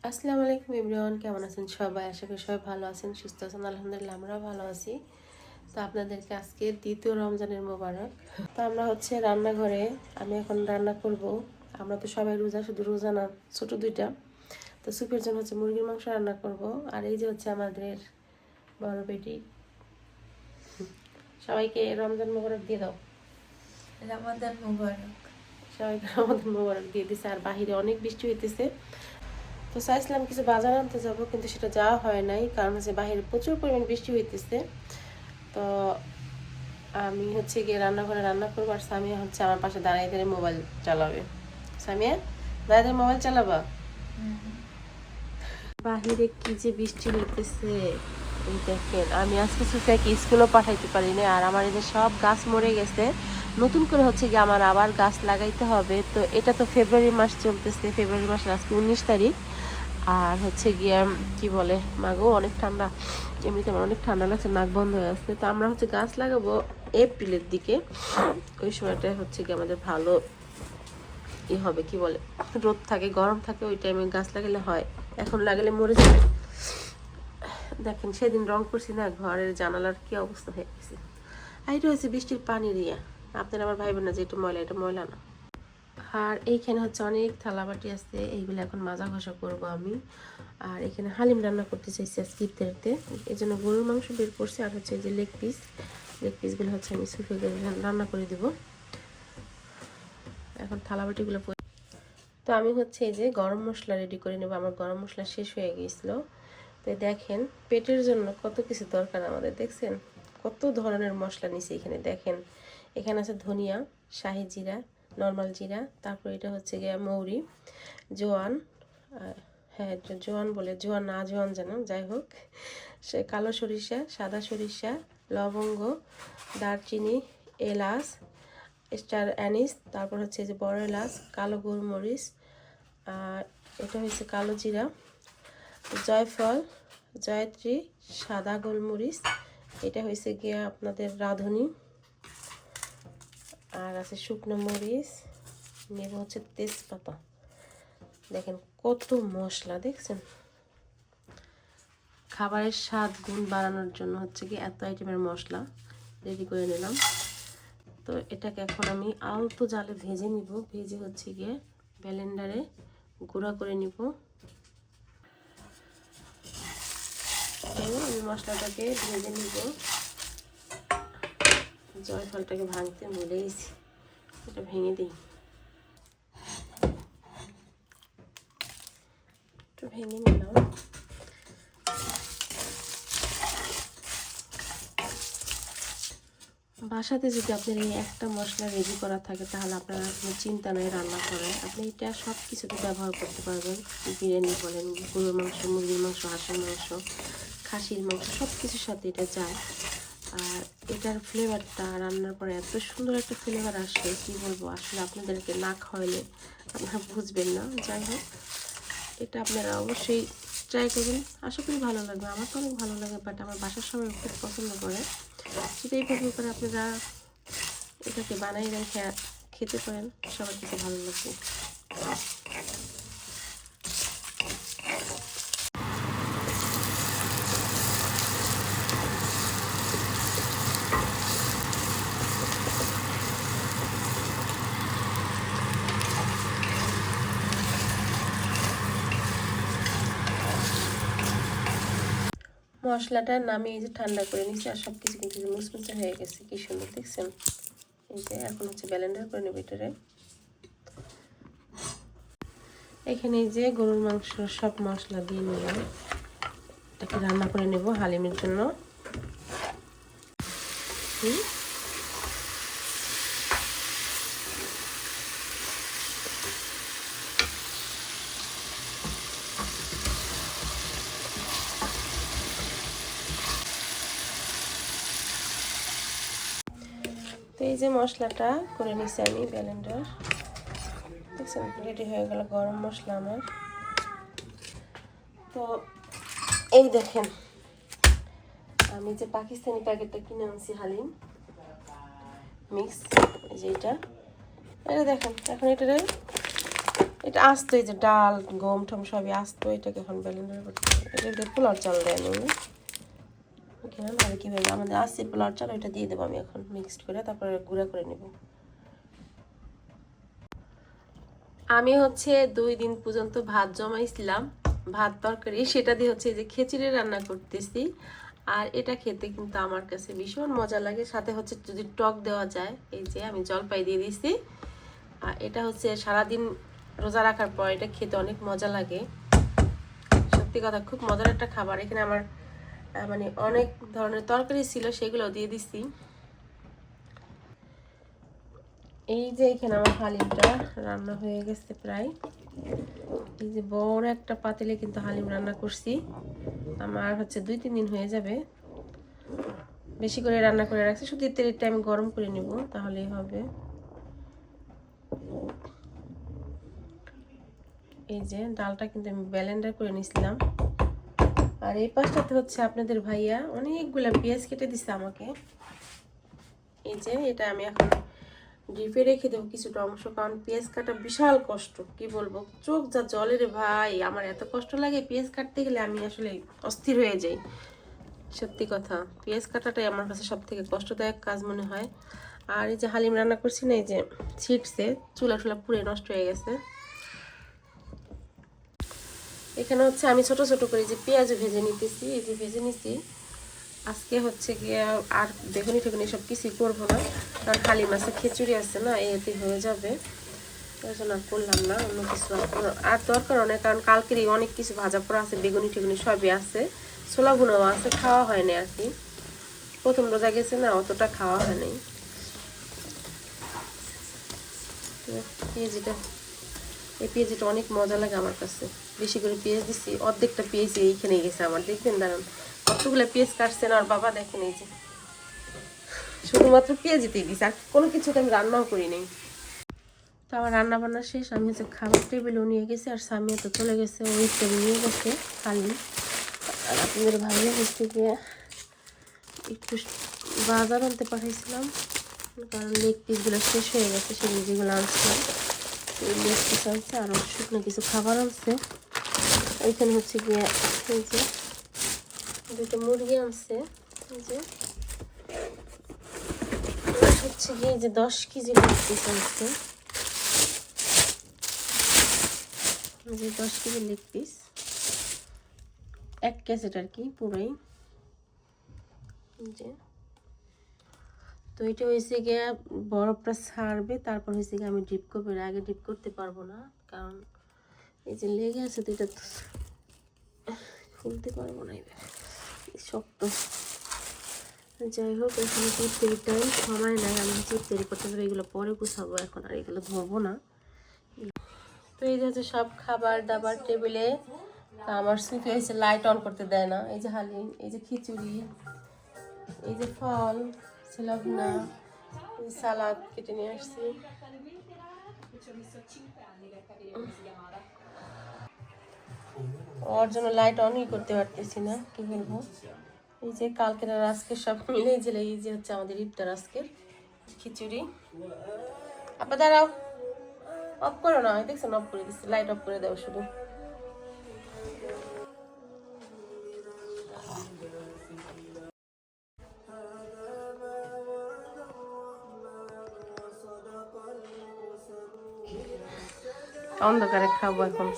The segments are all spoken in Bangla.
আসসালামু আলাইকুম এভরিওয়ান, কেমন আছেন সবাই? আশা করি সবাই ভালো আছেন, সুস্থ আছেন। আলহামদুলিল্লাহ আমরাও ভালো আছি। তো আপনাদেরকে আজকে দ্বিতীয় রমজানের মোবারক। তো আমরা রান্নাঘরে, আমি এখন রান্না করব। আমরা তো সবাই রোজা, শুধু রোজা না, ছোট দুইটা। তো সুপের জন্য মুরগির মাংস রান্না করব। আর এই যে আমাদের বড় বেটি। সবাইকে রমজান মোবারক দিয়ে দাও। রমাদান মুবারক। সবাইকে রমজান মোবারক দিয়ে দিছে। আর বাহিরে অনেক বৃষ্টি হইতেছে। তো চাইছিলাম কিছু বাজার আনতে যাবো, কিন্তু সেটা যাওয়া হয় নাই, কারণ বাইরে প্রচুর পরিমাণ বৃষ্টি হইতেছে। তো আমি গিয়ে রান্নাঘরে রান্না করবো, আর সামিয়া আমার পাশে দাঁড়াই দাঁড়িয়ে মোবাইল চালাবে। সামিয়া, দাঁড়িয়ে মোবাইল চালাবা? বাহিরে কি যে বৃষ্টি হইতেছে, এই দেখেন। আমি আজকে সুফিয়াকে স্কুলও পাঠাইতে পারি না, আর আমার এদের সব গাছ মরে গেছে। নতুন করে গিয়ে আমার আবার গাছ লাগাইতে হবে। তো এটা তো ফেব্রুয়ারি মাস চলতেছে, ফেব্রুয়ারি মাসের আজকে 19 তারিখ। আর গিয়ে কি বলে, মাগো অনেক ঠান্ডা, এমনিতে আমার অনেক ঠান্ডা লাগছে, নাক বন্ধ হয়ে আসছে। তো আমরা গাছ লাগাবো এপ্রিলের দিকে। ওই সময়টা গিয়ে আমাদের ভালো হবে, কি বলে, রোদ থাকে, গরম থাকে, ওই টাইমে গাছ লাগালে হয়। এখন লাগালে মরে যাবে। দেখেন সেদিন রং করছি না, ঘরের জানালার কি অবস্থা হয়ে গেছে। আর এটা বৃষ্টির পানির ইয়া। আপনারা আবার ভাইবেন না যে এটা ময়লা, এটা ময়লা না। আর এইখানে অনেক থালাবাটি আছে, এইগুলো এখন মাজা ঘষা করবো আমি। আর এখানে হালিম রান্না করতে চাইছি আজকে ইফতারিতে, এই জন্য গরুর মাংস বের করছি। আর এই যে লেগ পিসগুলো আমি সুফে রান্না করে দেবো। এখন থালাবাটিগুলো। তো আমি এই যে গরম মশলা রেডি করে নেবো। আমার গরম মশলা শেষ হয়ে গিয়েছিলো। তো দেখেন পেটের জন্য কত কিছু দরকার আমাদের, দেখছেন কত ধরনের মশলা নিছি এখানে। দেখেন এখানে আছে ধনিয়া, শাহি জিরা, নর্মাল জিরা, তারপর এটা গিয়ে মৌরি, জোয়ান, হ্যাঁ জোয়ান বলে, জোয়ান না জোয়ান যেন, যাই হোক, সে কালো সরিষা, সাদা সরিষা, লবঙ্গ, দারচিনি, এলাচ, স্টার অ্যানিস, তারপর যে বড় এলাচ, কালো গোলমরিচ, আর এটা কালো জিরা, জয়ফল, জয়ত্রী, সাদা গোলমরিচ, এটা গিয়ে আপনাদের রাঁধুনি, আর আছে শুকনো মরিচ, নেব তেজপাতা। দেখেন কত মশলা, দেখছেন খাবারের স্বাদ গুণ বাড়ানোর জন্য কি এত আইটেমের মশলা রেডি করে নিলাম। তো এটাকে এখন আমি আলতো জালে ভেজে নিব, ভেজে গিয়ে ব্লেন্ডারে গুঁড়া করে নিব। আমি মশলাটাকে ভেজে নিব। জয়ফলটাকে ভাঙতে ভুলে গেছি, এটা ভেঙে দিই, একটু ভেঙে নিলাম। বাসাতে যদি আপনার এই একটা মশলা রেডি করা থাকে, তাহলে আপনার কোনো চিন্তা নেই রান্না করে, আপনি এটা সব কিছুতে ব্যবহার করতে পারবেন। বিরিয়ানি বলেন, গরুর মাংস, মুরগির মাংস, হাঁসের মাংস, খাসির মাংস, সব কিছুর সাথে এটা যায়। আর এটার ফ্লেভারটা রান্নার পরে এত সুন্দর একটা ফ্লেভার আসে, কি বলবো, আসলে আপনাদেরকে না খাওয়াইলে আপনারা বুঝবেন না। যাই হোক, এটা আপনারা অবশ্যই ট্রাই করবেন, আশা করি ভালো লাগবে। আমার তো অনেক ভালো লাগে, বাট আমার বাসার সবাই খুব পছন্দ করে। সেটা এইভাবে করে আপনারা এটাকে বানাই রেখে খেতে পারেন, সবার কাছে ভালো লাগবে। মশলাটা নামিয়ে ঠান্ডা করে নিচ্ছি, আর সব কিছু কিন্তু মুচমুচে হয়ে গেছে, কি সুন্দর, দেখছেন। এই যে এখন ব্লেন্ডার করে নেব এটারে। এখানে এই যে গরুর মাংস সব মশলা দিয়ে নিলাম, এটাকে রান্না করে নেব হালিমের জন্য। তো এই যে মশলাটা করে নিছি আমি ব্লেন্ডার, দেখছেন, রেডি হয়ে গেল গরম মশলা আমার। তো এই দেখেন আমি যে পাকিস্তানি প্যাকেটটা কিনে আনছি হালিম মিক্স, এই যে এটা দেখেন। এখন এটা আস্ত, এই যে ডাল গম টম সবই আস্ত, এটাকে এখন ব্লেন্ডার করতে হবে। এটা পোলার চাল দেয় আমি এখানে, আর কীভাবে আমাদের আসছে পোলার চাল, ওইটা দিয়ে দেবো আমি এখন মিক্সড করে, তারপরে গুঁড়া করে নেব। আমি হচ্ছে 2 দিন পর্যন্ত ভাত জমাইছিলাম, ভাত তরকারি, সেটা দিয়ে হচ্ছে এই যে খিচুড়ি রান্না করতেছি। আর এটা খেতে কিন্তু আমার কাছে ভীষণ মজা লাগে, সাথে হচ্ছে যদি টক দেওয়া যায়, এই যে আমি জলপাই দিয়ে দিছি। আর এটা হচ্ছে সারাদিন রোজা রাখার পর এটা খেতে অনেক মজা লাগে, সত্যি কথা খুব মজার একটা খাবার। এখানে আমার মানে অনেক ধরনের তরকারি ছিল, সেগুলো দিয়ে দিছি। এই যে এখানে আমার হালিমটা রান্না হয়ে গেছে প্রায়। এই যে বড় একটা পাতিলে কিন্তু হালিম রান্না করছি, আমার হচ্ছে 2-3 দিন হয়ে যাবে। বেশি করে রান্না করে রাখছি, শুধু তেলটা আমি গরম করে নিব, তাহলেই হবে। এই যে ডালটা কিন্তু আমি ব্লেন্ডার করে নিছিলাম। আর এই পাশটাতে হচ্ছে আপনাদের ভাইয়া অনেকগুলা পেঁয়াজ কেটে দিছে আমাকে। এই যে এটা আমি এখন ডিপে রেখে দেবো কিছুটা অংশ, কারণ পেঁয়াজ কাটা বিশাল কষ্ট, কি বলবো, চোখ যা জলে রে ভাই, আমার এত কষ্ট লাগে পেঁয়াজ কাটতে গেলে, আমি আসলে অস্থির হয়ে যাই। সত্যি কথা, পেঁয়াজ কাটাটাই আমার কাছে সব থেকে কষ্টদায়ক কাজ মনে হয়। আর এই যে হালিম রান্না করছি না, এই যে ছিটছে, চুলা টুলা পুড়ে নষ্ট হয়ে গেছে। এখানে হচ্ছে আমি ছোট ছোট করে যে পেঁয়াজ ভেজে নিতেছি, এই যে ভেজে নিছি। আজকে হচ্ছে গিয়ে আর বেগুনি টেগুনি সব কিছুই করবো না, কারণ হালিম আছে, খিচুড়ি আছে না, এতে হয়ে যাবে। ওই জন্য আর করলাম না, অন্য কিছু আর দরকার অনেক, কারণ কালকেরই অনেক কিছু ভাজা পড়া আছে, বেগুনি টেগুনি সবই আছে, ছোলা ভুনাও আছে, খাওয়া হয়নি আর কি, প্রথম রোজা গেছে না, অতটা খাওয়া হয় নাই। পেঁয়াজিটা, এই পেঁয়াজিটা অনেক মজা লাগে আমার কাছে, বেশি করে পেঁয়াজ দিচ্ছি, অর্ধেকটা পেঁয়াজ এইখানে গেছে আমার, দেখবেন দাঁড়ান কতগুলো পেঁয়াজ কাটছে না, আর বাবা দেখেন এই যে শুধুমাত্র পেঁয়াজিতেই দিচ্ছি, আর কোনো কিছুতে আমি রান্নাও করি নাই। তো আমার রান্না বান্না শেষ, আমি হচ্ছে খাবার টেবিলও নিয়ে গেছি, আর সামিয়া তো চলে গেছে, ওই টেবিল নিয়ে গেছে খালি। আর আপনাদের ভাইয়া হচ্ছে গিয়ে একটু বাজার আনতে পাঠাইছিলাম, কারণ লেগ পিসগুলো শেষ হয়ে গেছে, সেগুলো যেগুলো আনছিলাম, এই লেগ পিস আনছে, আরও শুকনো কিছু খাবার আনছে। এইখানে হচ্ছে গিয়ে এই যে 2টা মুরগি আনছে, এই যে হচ্ছে গিয়ে যে 10 কেজি লেগ পিস আনছে, যে 10 কেজি লেগ পিস, 1 ক্যাসেট আর কি পুরোই। যে তো এটা হয়েছে গিয়ে বরফটা ছাড়বে, তারপর হয়েছে গিয়ে আমি ডিপ করবো, আগে ডিপ করতে পারবো না, কারণ এই যে লেগে আছে, তো এটা খুলতে পারবো না, এবার শক্ত। যাই হোক, এখন চিপতেরি টাইম, সময় নাই, আমি চিপতেরি করতে পারি, এগুলো পরে গুছাবো, এখন আর এগুলো ধরবো না। তো এই যে হচ্ছে সব খাবার দাবার টেবিলে, আমার সুখে হয়েছে লাইট অন করতে দেয় না। এই যে হালিম, এই যে খিচুড়ি, এই যে ফল ছিলাভুনা, এই সালাদ কেটে নিয়ে আসছি। ওর জন্য লাইট অনই করতে পারতেছি না, কি বলবো। এই যে কালকের আর আজকের সব মিলে এই যে হচ্ছে আমাদের ইফতার আজকের খিচুড়ি। আপা দাঁড়াও, অফ করো না, দেখছেন অফ করে দিচ্ছি, লাইট অফ করে দাও শুধু। অন্ধকারে খাবো এখন।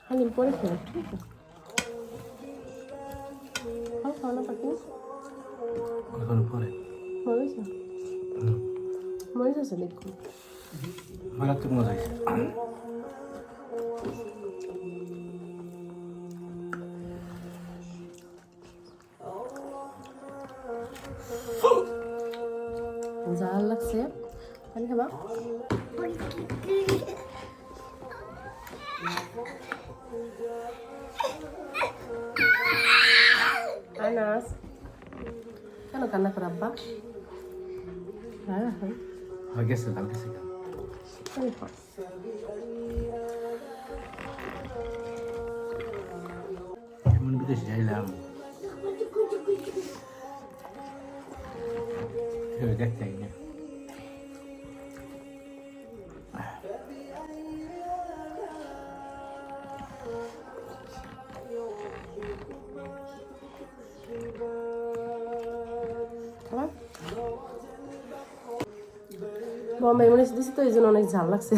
হালিম পরে খেয়ে, ঠিক আছে, খাওয়া পাখি মরিস না, মরিস আছে দেখুন, মারাত্মক মজা হয়েছে। জাল লাগছে, পানি খাবা? আনাস কেন কান্না করে আব্বা? হ্যাঁ হ্যাঁ হয়ে গেছে, দাও গেছে। বিদেশে যাইলাম দেখতে না বোম্বাই মরিচ দিছি তো এই জন্য অনেক ঝাল লাগছে